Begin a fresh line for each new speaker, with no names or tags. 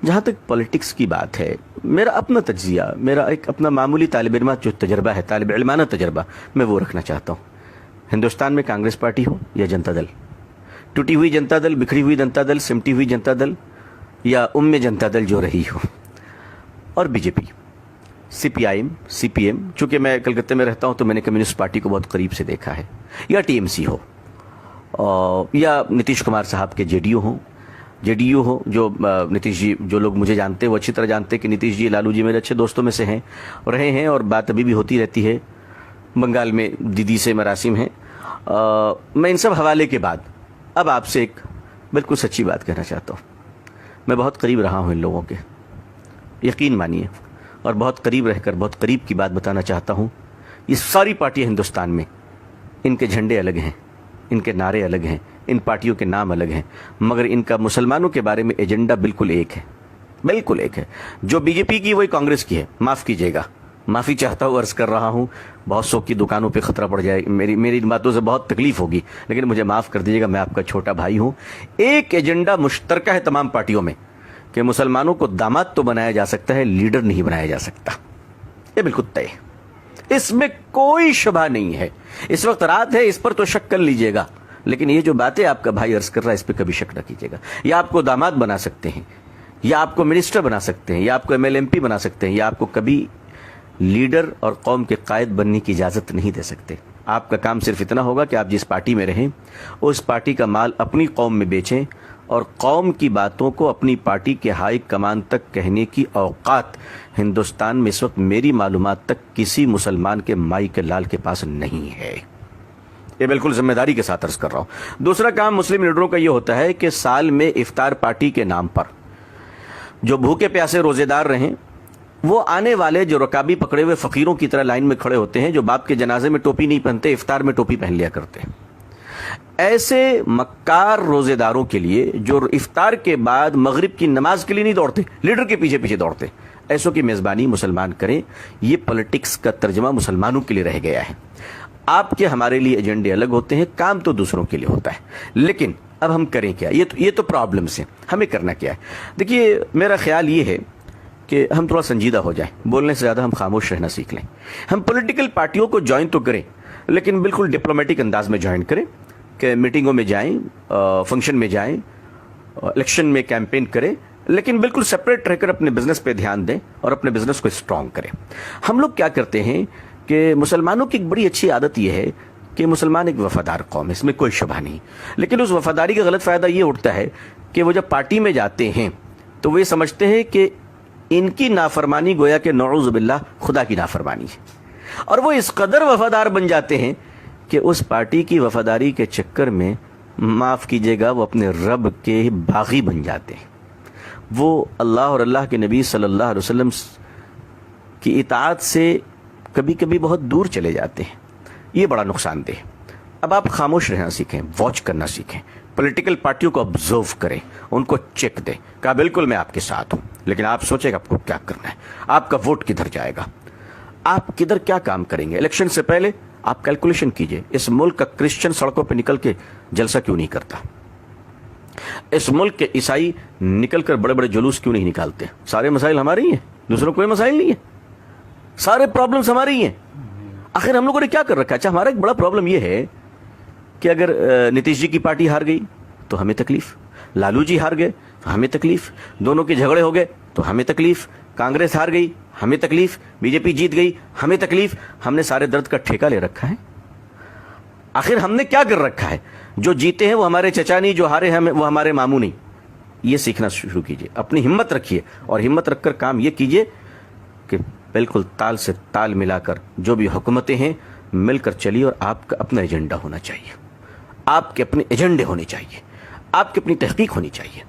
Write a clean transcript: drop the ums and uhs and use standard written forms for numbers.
جہاں تک پولیٹکس کی بات ہے، میرا اپنا تجزیہ، میرا ایک اپنا معمولی طالب علمہ جو تجربہ ہے، طالب علمانہ تجربہ، میں وہ رکھنا چاہتا ہوں۔ ہندوستان میں کانگریس پارٹی ہو یا جنتا دل، ٹوٹی ہوئی جنتا دل، بکھری ہوئی جنتا دل، سمٹی ہوئی جنتا دل، یا جنتا دل جو رہی ہو، اور B J P, C P I M, C P M, چونکہ میں کلکتہ میں رہتا ہوں تو میں نے کمیونسٹ پارٹی کو بہت قریب سے دیکھا ہے، یا ٹی ایم سی ہو، یا نتیش کمار صاحب کے جے ڈی یو ہو، جو نتیش جی، جو لوگ مجھے جانتے ہیں وہ اچھی طرح جانتے ہیں کہ نتیش جی، لالو جی میرے اچھے دوستوں میں سے ہیں، رہے ہیں، اور بات ابھی بھی ہوتی رہتی ہے۔ بنگال میں دیدی سے مراسم ہیں۔ میں ان سب حوالے کے بعد اب آپ سے ایک بالکل سچی بات کہنا چاہتا ہوں۔ میں بہت قریب رہا ہوں ان لوگوں کے، یقین مانیے، اور بہت قریب رہ کر بہت قریب کی بات بتانا چاہتا ہوں۔ یہ ساری پارٹیاں ہندوستان میں، ان کے جھنڈے الگ ہیں، ان کے نعرے الگ ہیں، ان پارٹیوں کے نام الگ ہیں، مگر ان کا مسلمانوں کے بارے میں ایجنڈا بالکل ایک ہے، بالکل ایک ہے۔ جو بی جے پی کی وہی کانگریس کی ہے، معاف کیجیے گا، معافی چاہتا ہوں، عرض کر رہا ہوں، بہت سو کی دکانوں پہ خطرہ پڑ جائے، میری ان باتوں سے بہت تکلیف ہوگی، لیکن مجھے معاف کر دیجیے گا، میں آپ کا چھوٹا بھائی ہوں۔ ایک ایجنڈا مشترکہ ہے تمام پارٹیوں میں کہ مسلمانوں کو داماد تو بنایا جا سکتا ہے، لیڈر نہیں بنایا جا سکتا، یہ بالکل طے ہے، اس میں کوئی شبہ نہیں ہے۔ اس وقت رات ہے، اس پر تو شک کر لیجیے گا، لیکن یہ جو باتیں آپ کا بھائی عرض کر رہا ہے اس پہ کبھی شک نہ کیجیے گا۔ یا آپ کو داماد بنا سکتے ہیں، یا آپ کو منسٹر بنا سکتے ہیں، یا آپ کو ایم ایل ایم پی بنا سکتے ہیں، یا آپ کو کبھی لیڈر اور قوم کے قائد بننے کی اجازت نہیں دے سکتے۔ آپ کا کام صرف اتنا ہوگا کہ آپ جس پارٹی میں رہیں اس پارٹی کا مال اپنی قوم میں بیچیں، اور قوم کی باتوں کو اپنی پارٹی کے ہائی کمان تک کہنے کی اوقات ہندوستان میں اس وقت میری معلومات تک کسی مسلمان کے مائی کے لال کے پاس نہیں ہے۔ یہ بالکل ذمہ داری کے ساتھ عرض کر رہا ہوں۔ دوسرا کام مسلم لیڈروں کا یہ ہوتا ہے کہ سال میں افطار پارٹی کے نام پر جو بھوکے پیاسے روزے دار رہیں، وہ آنے والے جو رکابی پکڑے ہوئے فقیروں کی طرح لائن میں کھڑے ہوتے ہیں، جو باپ کے جنازے میں ٹوپی نہیں پہنتے، افطار میں ٹوپی پہن لیا کرتے ہیں، ایسے مکار روزے داروں کے لیے جو افطار کے بعد مغرب کی نماز کے لیے نہیں دوڑتے، لیڈر کے پیچھے پیچھے دوڑتے، ایسوں کی میزبانی مسلمان کریں۔ یہ پولیٹکس کا ترجمہ مسلمانوں کے لیے رہ گیا ہے۔ آپ کے ہمارے لیے ایجنڈے الگ ہوتے ہیں، کام تو دوسروں کے لیے ہوتا ہے، لیکن اب ہم کریں کیا؟ یہ تو پرابلمس ہیں، ہمیں کرنا کیا ہے؟ دیکھیے، میرا خیال یہ ہے کہ ہم تھوڑا سنجیدہ ہو جائیں، بولنے سے زیادہ ہم خاموش رہنا سیکھ لیں۔ ہم پولیٹیکل پارٹیوں کو جوائن تو کریں، لیکن بالکل ڈپلومیٹک انداز میں جوائن کریں، کہ میٹنگوں میں جائیں، فنکشن میں جائیں، الیکشن میں کیمپین کریں، لیکن بالکل سپریٹ رہ کر اپنے بزنس پہ دھیان دیں اور اپنے بزنس کو اسٹرانگ کریں۔ ہم لوگ کیا کرتے ہیں کہ مسلمانوں کی ایک بڑی اچھی عادت یہ ہے کہ مسلمان ایک وفادار قوم ہے، اس میں کوئی شبہ نہیں، لیکن اس وفاداری کا غلط فائدہ یہ اٹھتا ہے کہ وہ جب پارٹی میں جاتے ہیں تو وہ یہ سمجھتے ہیں کہ ان کی نافرمانی گویا کہ نعوذ باللہ خدا کی نافرمانی ہے، اور وہ اس قدر وفادار بن جاتے ہیں کہ اس پارٹی کی وفاداری کے چکر میں، معاف کیجیے گا، وہ اپنے رب کے باغی بن جاتے ہیں، وہ اللہ اور اللہ کے نبی صلی اللہ علیہ وسلم کی اطاعت سے کبھی کبھی بہت دور چلے جاتے ہیں۔ یہ بڑا نقصان دہ ہے۔ اب آپ خاموش رہنا سیکھیں، واچ کرنا سیکھیں، پولیٹیکل پارٹیوں کو آبزرو کریں، ان کو چیک دیں، کہا بالکل میں آپ کے ساتھ ہوں، لیکن آپ سوچیں کہ آپ کو کیا کرنا ہے، آپ کا ووٹ کدھر جائے گا، آپ کدھر کیا کام کریں گے۔ الیکشن سے پہلے آپ کیلکولیشن کیجئے، اس ملک کا کرسچن سڑکوں پہ نکل کے جلسہ کیوں نہیں کرتا، اس ملک کے عیسائی نکل کر بڑے بڑے جلوس کیوں نہیں نکالتے۔ سارے مسائل ہمارے ہی ہیں، دوسروں کوئی مسائل نہیں ہے، سارے پرابلمز ہمارے ہی ہیں۔ آخر ہم لوگوں نے کیا کر رکھا ہے؟ اچھا، ہمارا ایک بڑا پرابلم یہ ہے کہ اگر نتیش جی کی پارٹی ہار گئی تو ہمیں تکلیف، لالو جی ہار گئے تو ہمیں تکلیف، دونوں کے جھگڑے ہو گئے تو ہمیں تکلیف، کانگریس ہار گئی ہمیں تکلیف، بی جے پی جیت گئی ہمیں تکلیف۔ ہم نے سارے درد کا ٹھیکہ لے رکھا ہے۔ آخر ہم نے کیا کر رکھا ہے؟ جو جیتے ہیں وہ ہمارے چچا نہیں، جو ہارے ہیں وہ ہمارے ماموں نہیں۔ یہ سیکھنا شروع کیجئے، اپنی ہمت رکھیے، اور ہمت رکھ کر کام یہ کیجئے کہ بالکل تال سے تال ملا کر جو بھی حکومتیں ہیں مل کر چلیے، اور آپ کا اپنا ایجنڈا ہونا چاہیے، آپ کے اپنے ایجنڈے ہونے چاہیے، آپ کی اپنی تحقیق ہونی چاہیے۔